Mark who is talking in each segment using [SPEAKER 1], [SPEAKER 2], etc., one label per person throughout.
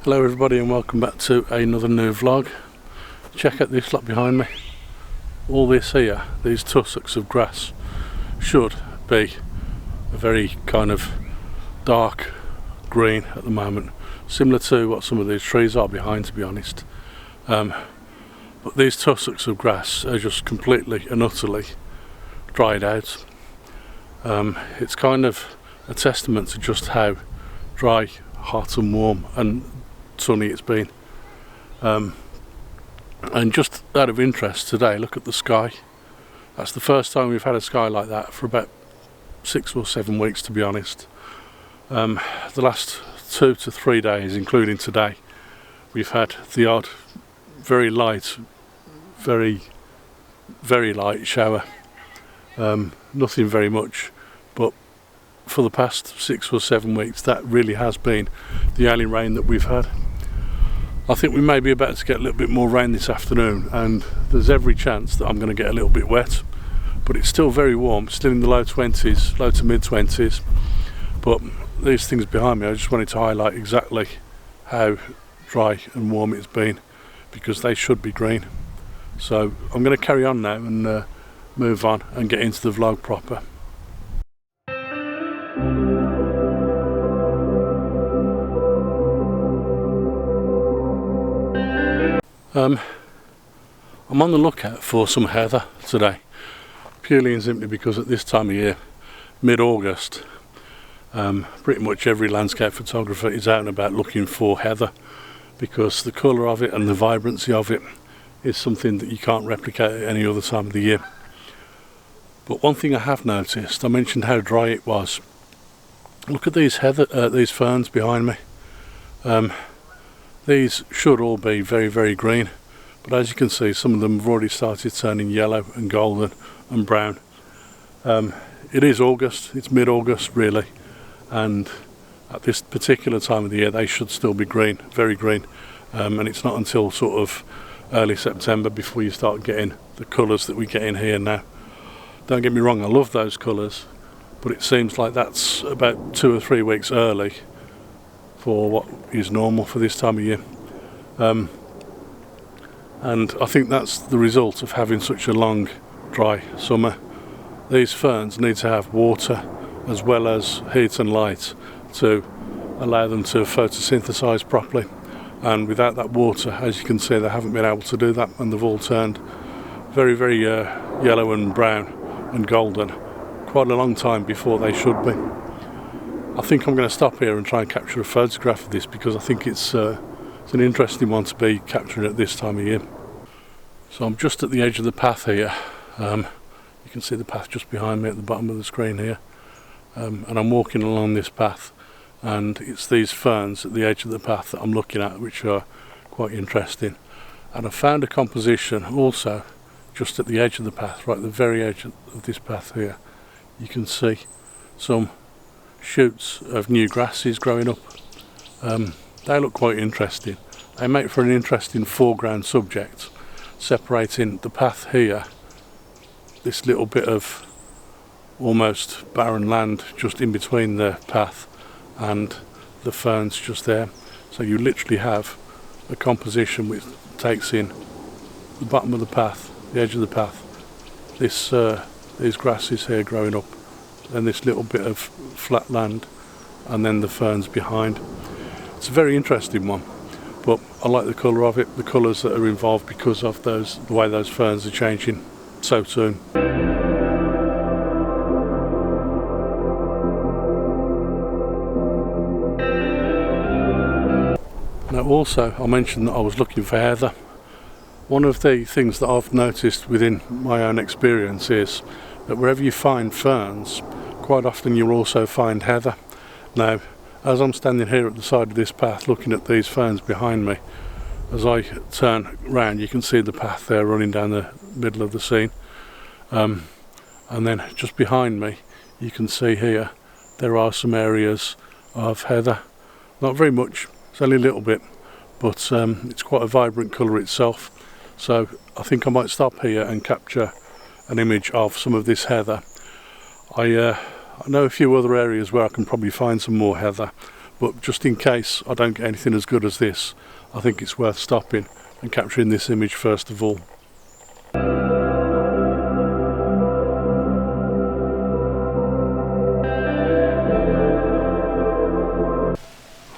[SPEAKER 1] Hello everybody and welcome back to another new vlog. Check out this lot behind me. All this here, these tussocks of grass, should be a very kind of dark green at the moment, similar to what some of these trees are behind, to be honest. But these tussocks of grass are just completely and utterly dried out. It's kind of a testament to just how dry, hot and warm and sunny it's been. And just out of interest today, look at the sky. That's the first time we've had a sky like that for about 6 or 7 weeks, to be honest. The last 2 to 3 days, including today, we've had the odd very light, very light shower. Nothing very much, but for the past 6 or 7 weeks that really has been the only rain that we've had. I think we may be about to get a little bit more rain this afternoon, and there's every chance that I'm going to get a little bit wet, but it's still very warm, still in the low 20s, low to mid 20s. But these things behind me, I just wanted to highlight exactly how dry and warm it's been, because they should be green. So I'm going to carry on now and move on and get into the vlog proper. I'm on the lookout for some heather today, purely and simply because at this time of year, mid-August, pretty much every landscape photographer is out and about looking for heather, because the colour of it and the vibrancy of it is something that you can't replicate at any other time of the year. But one thing I have noticed, I mentioned how dry it was. Look at these these ferns behind me. These should all be very green, but as you can see, some of them have already started turning yellow and golden and brown. It is August, it's mid-August really, and at this particular time of the year they should still be green, very green, and it's not until sort of early September before you start getting the colours that we get in here now. Don't get me wrong, I love those colours, but it seems like that's about 2 or 3 weeks early for what is normal for this time of year. And I think that's the result of having such a long, dry summer. These ferns need to have water as well as heat and light to allow them to photosynthesize properly. And without that water, as you can see, they haven't been able to do that, and they've all turned very yellow and brown and golden quite a long time before they should be. I think I'm going to stop here and try and capture a photograph of this, because I think it's an interesting one to be capturing at this time of year. So I'm just at the edge of the path here. You can see the path just behind me at the bottom of the screen here, and I'm walking along this path, and it's these ferns at the edge of the path that I'm looking at, which are quite interesting. And I found a composition also just at the edge of the path, right at the very edge of this path here. You can see some shoots of new grasses growing up. They look quite interesting. They make for an interesting foreground subject, separating the path here, this little bit of almost barren land just in between the path and the ferns just there. So you literally have a composition which takes in the bottom of the path, the edge of the path, these grasses here growing up, then this little bit of flat land, and then the ferns behind. It's a very interesting one, but I like the colour of it, the colours that are involved because of the way those ferns are changing so soon. Now also, I mentioned that I was looking for heather. One of the things that I've noticed within my own experience is that wherever you find ferns, quite often you'll also find heather. Now, as I'm standing here at the side of this path looking at these ferns behind me, as I turn round you can see the path there running down the middle of the scene, and then just behind me you can see here there are some areas of heather. Not very much, it's only a little bit, but it's quite a vibrant colour itself. So I think I might stop here and capture an image of some of this heather. I know a few other areas where I can probably find some more heather, but just in case I don't get anything as good as this, I think it's worth stopping and capturing this image first of all.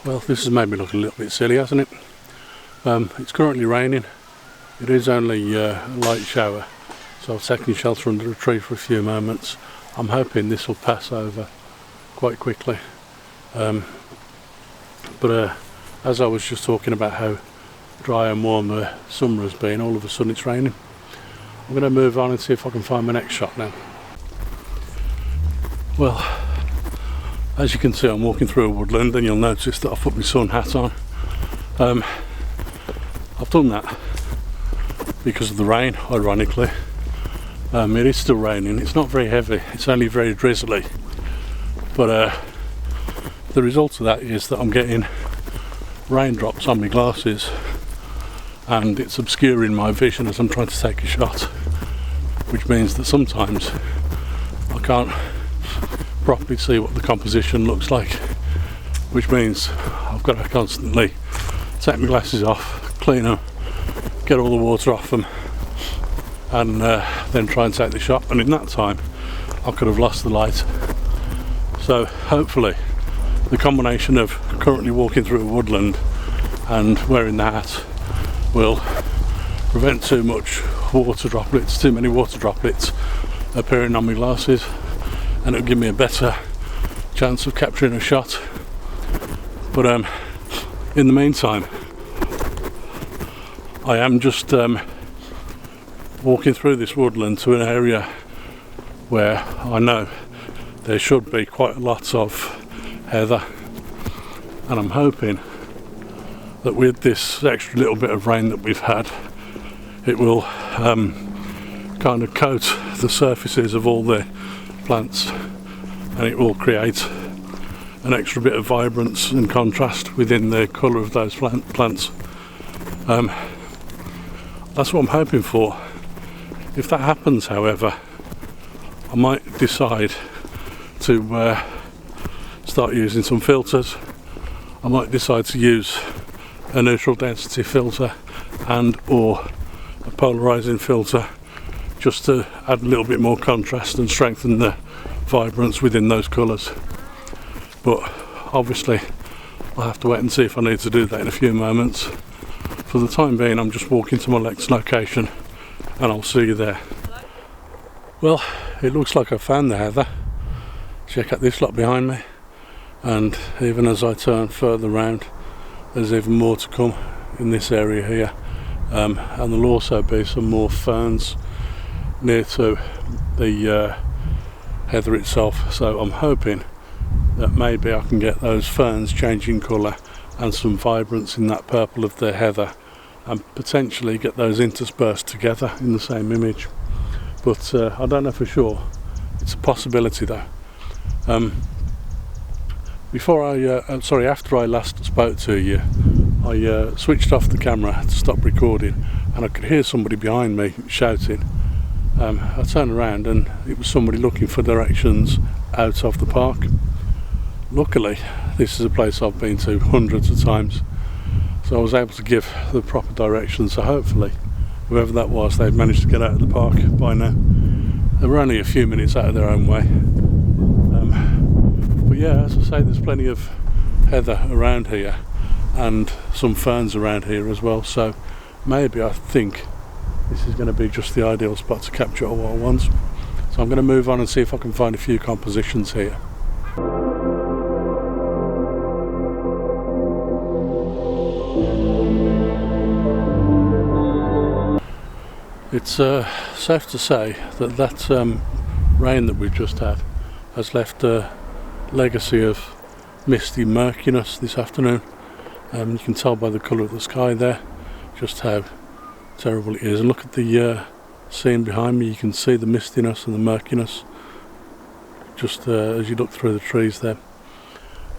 [SPEAKER 1] Well, this has made me look a little bit silly, hasn't it? It's currently raining. It is only a light shower, so I've taken shelter under a tree for a few moments. I'm hoping this will pass over quite quickly. But as I was just talking about how dry and warm the summer has been, all of a sudden it's raining. I'm going to move on and see if I can find my next shot now. Well, as you can see, I'm walking through a woodland, and you'll notice that I've put my sun hat on. I've done that because of the rain, ironically. It is still raining. It's not very heavy, it's only very drizzly, but the result of that is that I'm getting raindrops on my glasses, and it's obscuring my vision as I'm trying to take a shot, which means that sometimes I can't properly see what the composition looks like, which means I've got to constantly take my glasses off, clean them, get all the water off them, and then try and take the shot, and in that time I could have lost the light. So hopefully the combination of currently walking through a woodland and wearing the hat will prevent too many water droplets appearing on my glasses, and it'll give me a better chance of capturing a shot. But in the meantime, I am just walking through this woodland to an area where I know there should be quite a lot of heather, and I'm hoping that with this extra little bit of rain that we've had, it will kind of coat the surfaces of all the plants, and it will create an extra bit of vibrance and contrast within the colour of those plants. That's what I'm hoping for. If that happens, however, I might decide to start using some filters. I might decide to use a neutral density filter and or a polarizing filter, just to add a little bit more contrast and strengthen the vibrance within those colours. But obviously I'll have to wait and see if I need to do that in a few moments. For the time being, I'm just walking to my next location, and I'll see you there. Well, it looks like I've found the heather. Check out this lot behind me, and even as I turn further round, there's even more to come in this area here, and there'll also be some more ferns near to the heather itself, so I'm hoping that maybe I can get those ferns changing colour and some vibrance in that purple of the heather, and potentially get those interspersed together in the same image. But I don't know for sure. It's a possibility though. After I last spoke to you, I switched off the camera to stop recording, and I could hear somebody behind me shouting. I turned around and it was somebody looking for directions out of the park. Luckily, this is a place I've been to hundreds of times, so I was able to give the proper directions, so hopefully whoever that was, they've managed to get out of the park by now. They were only a few minutes out of their own way. But yeah, as I say, there's plenty of heather around here and some ferns around here as well, so maybe I think this is going to be just the ideal spot to capture all at once. So I'm going to move on and see if I can find a few compositions here. It's safe to say that rain that we've just had has left a legacy of misty murkiness this afternoon. You can tell by the colour of the sky there just how terrible it is, and look at the scene behind me. You can see the mistiness and the murkiness just as you look through the trees there.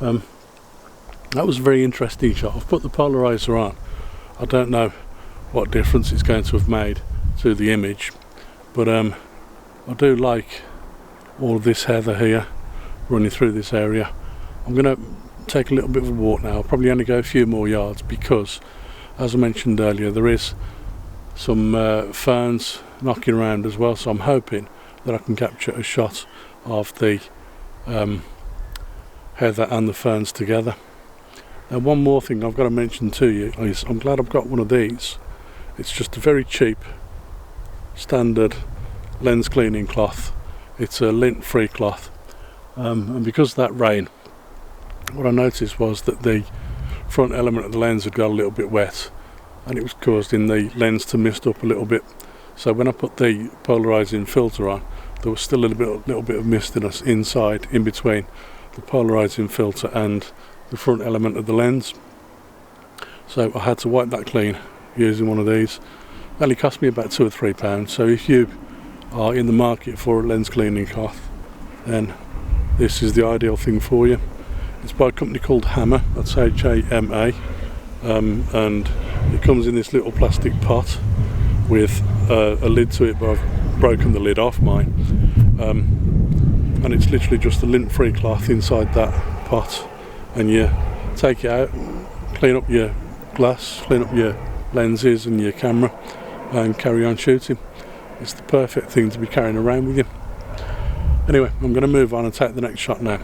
[SPEAKER 1] That was a very interesting shot. I've put the polarizer on. I don't know what difference it's going to have made to the image, but I do like all of this heather here running through this area. I'm going to take a little bit of a walk now. I'll probably only go a few more yards because, as I mentioned earlier, there is some ferns knocking around as well, so I'm hoping that I can capture a shot of the heather and the ferns together. Now, one more thing I've got to mention to you is I'm glad I've got one of these. It's just a very cheap standard lens cleaning cloth. It's a lint free cloth, and because of that rain, what I noticed was that the front element of the lens had got a little bit wet, and it was causing the lens to mist up a little bit. So when I put the polarizing filter on, there was still a little bit of mistiness inside, in between the polarizing filter and the front element of the lens. So I had to wipe that clean using one of these. It only cost me about £2 or £3. So if you are in the market for a lens cleaning cloth, then this is the ideal thing for you. It's by a company called Hammer, that's H-A-M-A, and it comes in this little plastic pot with a lid to it, but I've broken the lid off mine, and it's literally just a lint free cloth inside that pot, and you take it out, clean up your glass, clean up your lenses and your camera, and carry on shooting. It's the perfect thing to be carrying around with you. Anyway, I'm going to move on and take the next shot now.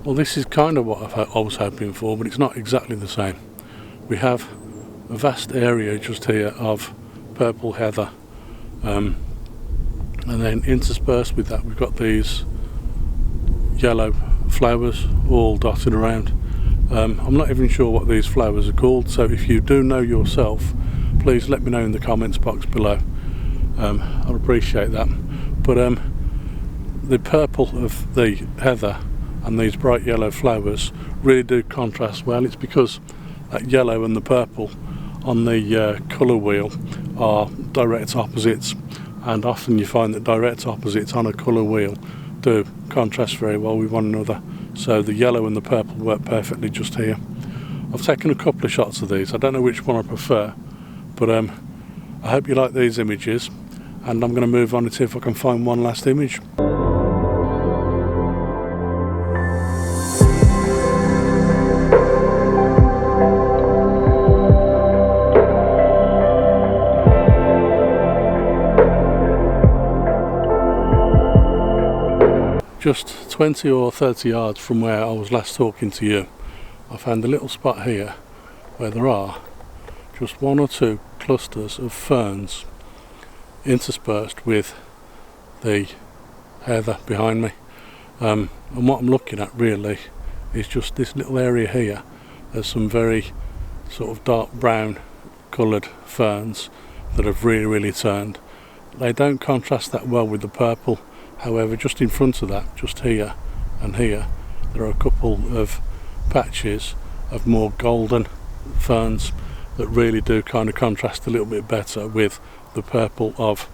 [SPEAKER 1] Well, this is kind of what I was hoping for, but it's not exactly the same. We have a vast area just here of purple heather, and then interspersed with that we've got these yellow flowers all dotted around. I'm not even sure what these flowers are called, so if you do know yourself, please let me know in the comments box below. I'll appreciate that. But the purple of the heather and these bright yellow flowers really do contrast well. It's because that yellow and the purple on the colour wheel are direct opposites, and often you find that direct opposites on a colour wheel do contrast very well with one another. So the yellow and the purple work perfectly just here. I've taken a couple of shots of these. I don't know which one I prefer, but I hope you like these images, and I'm going to move on and see if I can find one last image. Just 20 or 30 yards from where I was last talking to you, I found a little spot here where there are just one or two clusters of ferns interspersed with the heather behind me, and what I'm looking at really is just this little area here. There's some very sort of dark brown coloured ferns that have really turned. They don't contrast that well with the purple. However, just in front of that, just here and here, there are a couple of patches of more golden ferns that really do kind of contrast a little bit better with the purple of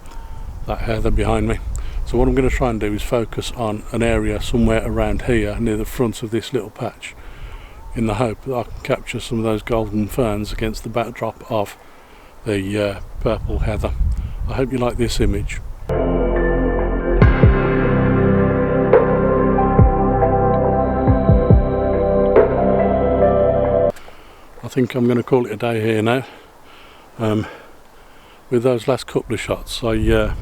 [SPEAKER 1] that heather behind me. So what I'm going to try and do is focus on an area somewhere around here near the front of this little patch, in the hope that I can capture some of those golden ferns against the backdrop of the purple heather. I hope you like this image. I think I'm going to call it a day here now. With those last couple of shots, I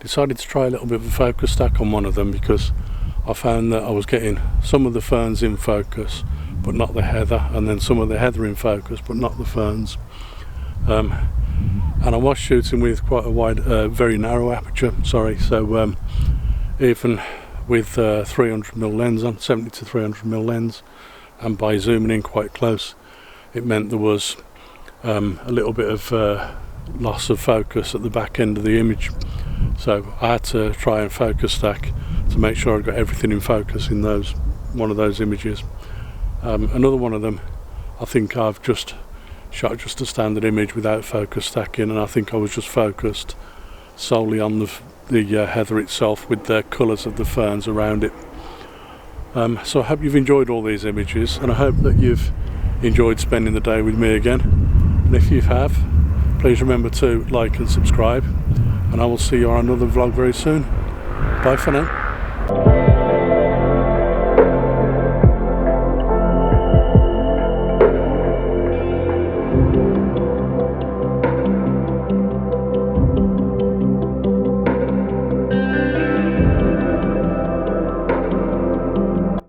[SPEAKER 1] decided to try a little bit of a focus stack on one of them, because I found that I was getting some of the ferns in focus but not the heather, and then some of the heather in focus but not the ferns. And I was shooting with quite a wide, very narrow aperture, so even with 300mm lens on, 70 to 300mm lens, and by zooming in quite close, it meant there was a little bit of loss of focus at the back end of the image. So I had to try and focus stack to make sure I got everything in focus in one of those images. Another one of them, I think I've just shot just a standard image without focus stacking, and I think I was just focused solely on the heather itself with the colours of the ferns around it. So I hope you've enjoyed all these images, and I hope that you've enjoyed spending the day with me again. And if you have, please remember to like and subscribe, and I will see you on another vlog very soon. Bye for now.